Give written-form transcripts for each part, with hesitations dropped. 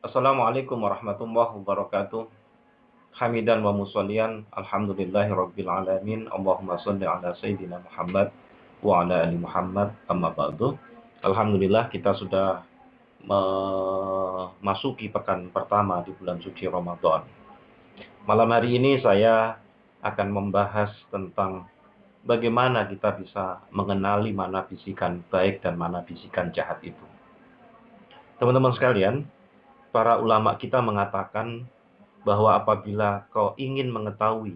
Assalamualaikum warahmatullahi wabarakatuh. Hamidan wa musallian, alhamdulillahi rabbil alamin. Allahumma sholli ala sayyidina Muhammad wa ala ali Muhammad, amma ba'du. Alhamdulillah kita sudah memasuki pekan pertama di bulan suci Ramadan. Malam hari ini saya akan membahas tentang bagaimana kita bisa mengenali mana bisikan baik dan mana bisikan jahat itu. Teman-teman sekalian, para ulama kita mengatakan bahwa apabila kau ingin mengetahui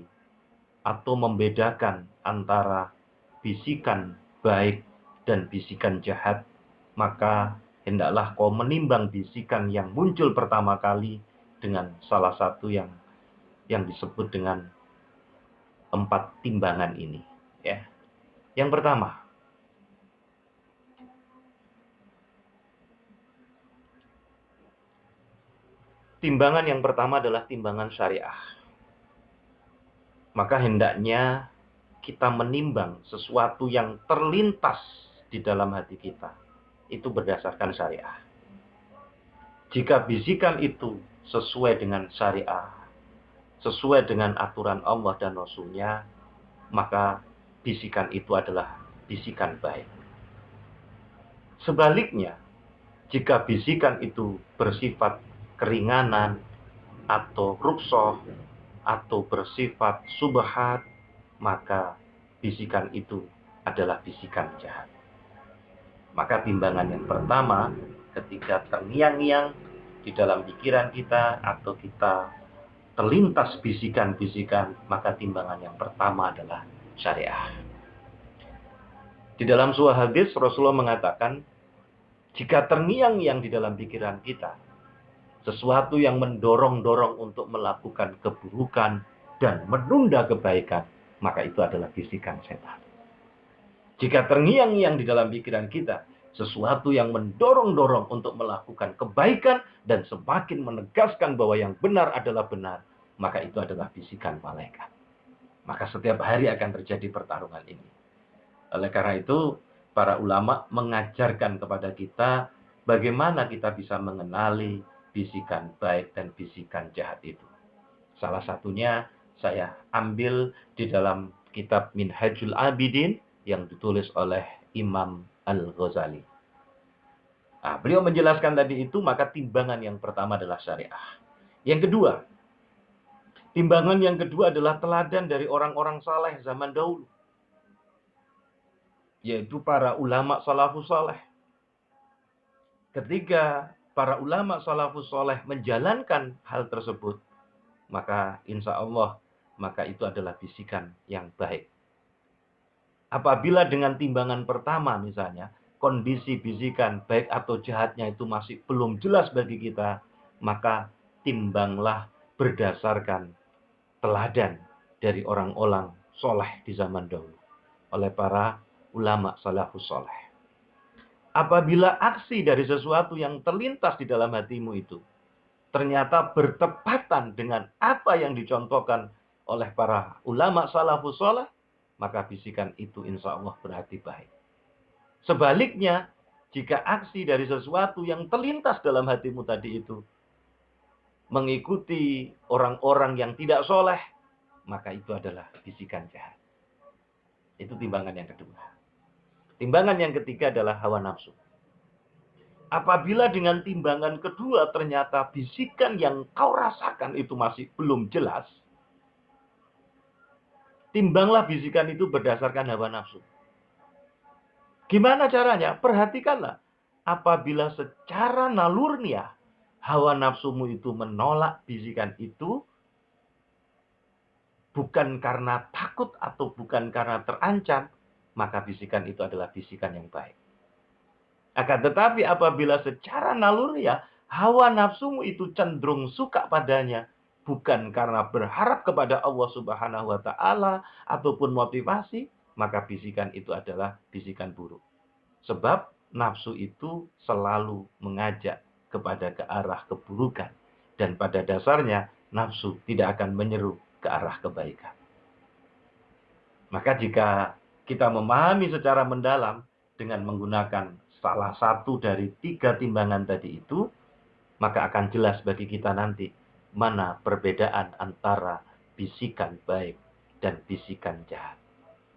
atau membedakan antara bisikan baik dan bisikan jahat, maka hendaklah kau menimbang bisikan yang muncul pertama kali dengan salah satu yang disebut dengan 4 timbangan ini. Ya. Yang pertama, timbangan yang pertama adalah timbangan syariah. Maka hendaknya kita menimbang sesuatu yang terlintas di dalam hati kita. Itu berdasarkan syariah. Jika bisikan itu sesuai dengan syariah, sesuai dengan aturan Allah dan Rasul-Nya, maka bisikan itu adalah bisikan baik. Sebaliknya, jika bisikan itu bersifat keringanan, atau ruksoh, atau bersifat subhat, maka bisikan itu adalah bisikan jahat. Maka timbangan yang pertama, ketika terngiang-ngiang di dalam pikiran kita atau kita terlintas bisikan-bisikan, maka timbangan yang pertama adalah syariah. Di dalam sebuah hadis Rasulullah mengatakan, jika terngiang-ngiang di dalam pikiran kita sesuatu yang mendorong-dorong untuk melakukan keburukan dan menunda kebaikan, maka itu adalah bisikan setan. Jika terngiang-ngiang di dalam pikiran kita sesuatu yang mendorong-dorong untuk melakukan kebaikan dan semakin menegaskan bahwa yang benar adalah benar, maka itu adalah bisikan malaikat. Maka setiap hari akan terjadi pertarungan ini. Oleh karena itu, para ulama mengajarkan kepada kita bagaimana kita bisa mengenali bisikan baik dan bisikan jahat itu. Salah satunya saya ambil di dalam kitab Minhajul Abidin yang ditulis oleh Imam Al-Ghazali. Nah, beliau menjelaskan tadi itu, maka timbangan yang pertama adalah syariah. Yang kedua, timbangan yang kedua adalah teladan dari orang-orang saleh zaman dahulu, yaitu para ulama salafus saleh. Ketika para ulama salafus saleh menjalankan hal tersebut, maka insya Allah, maka itu adalah bisikan yang baik. Apabila dengan timbangan pertama misalnya, kondisi bisikan baik atau jahatnya itu masih belum jelas bagi kita, maka timbanglah berdasarkan teladan dari orang-orang soleh di zaman dahulu, oleh para ulama salafus soleh. Apabila aksi dari sesuatu yang terlintas di dalam hatimu itu ternyata bertepatan dengan apa yang dicontohkan oleh para ulama salafus soleh, maka bisikan itu insya Allah berarti baik. Sebaliknya, jika aksi dari sesuatu yang terlintas dalam hatimu tadi itu mengikuti orang-orang yang tidak soleh, maka itu adalah bisikan jahat. Itu timbangan yang kedua. Timbangan yang ketiga adalah hawa nafsu. Apabila dengan timbangan kedua ternyata bisikan yang kau rasakan itu masih belum jelas, timbanglah bisikan itu berdasarkan hawa nafsu. Gimana caranya? Perhatikanlah. Apabila secara nalurnia hawa nafsumu itu menolak bisikan itu, bukan karena takut atau bukan karena terancam, maka bisikan itu adalah bisikan yang baik. Akan tetapi apabila secara naluriah hawa nafsumu itu cenderung suka padanya, bukan karena berharap kepada Allah Subhanahu wa taala ataupun motivasi, maka bisikan itu adalah bisikan buruk. Sebab nafsu itu selalu mengajak kepada ke arah keburukan, dan pada dasarnya nafsu tidak akan menyeru ke arah kebaikan. Maka jika kita memahami secara mendalam dengan menggunakan salah satu dari 3 timbangan tadi itu, maka akan jelas bagi kita nanti mana perbedaan antara bisikan baik dan bisikan jahat.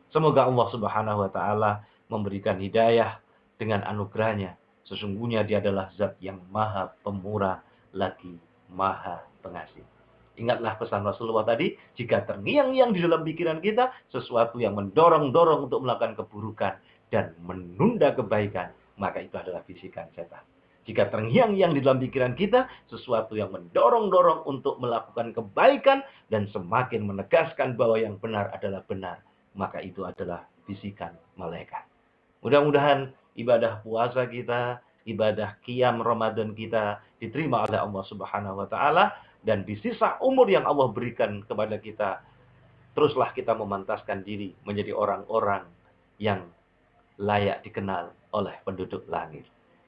Semoga Allah Subhanahu wa taala memberikan hidayah dengan anugerahnya. Sesungguhnya Dia adalah zat yang maha pemurah lagi maha pengasih. Ingatlah pesan Rasulullah tadi, jika terngiang-ngiang di dalam pikiran kita sesuatu yang mendorong-dorong untuk melakukan keburukan dan menunda kebaikan, maka itu adalah bisikan setan. Jika terngiang-ngiang di dalam pikiran kita sesuatu yang mendorong-dorong untuk melakukan kebaikan dan semakin menegaskan bahwa yang benar adalah benar, maka itu adalah bisikan malaikat. Mudah-mudahan ibadah puasa kita, ibadah qiyam Ramadan kita diterima oleh Allah Subhanahu wa taala, dan di sisa umur yang Allah berikan kepada kita, teruslah kita memantaskan diri menjadi orang-orang yang layak dikenal oleh penduduk langit.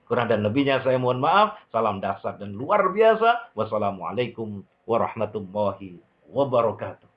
Kurang dan lebihnya saya mohon maaf. Salam dahsyat dan luar biasa. Wassalamualaikum warahmatullahi wabarakatuh.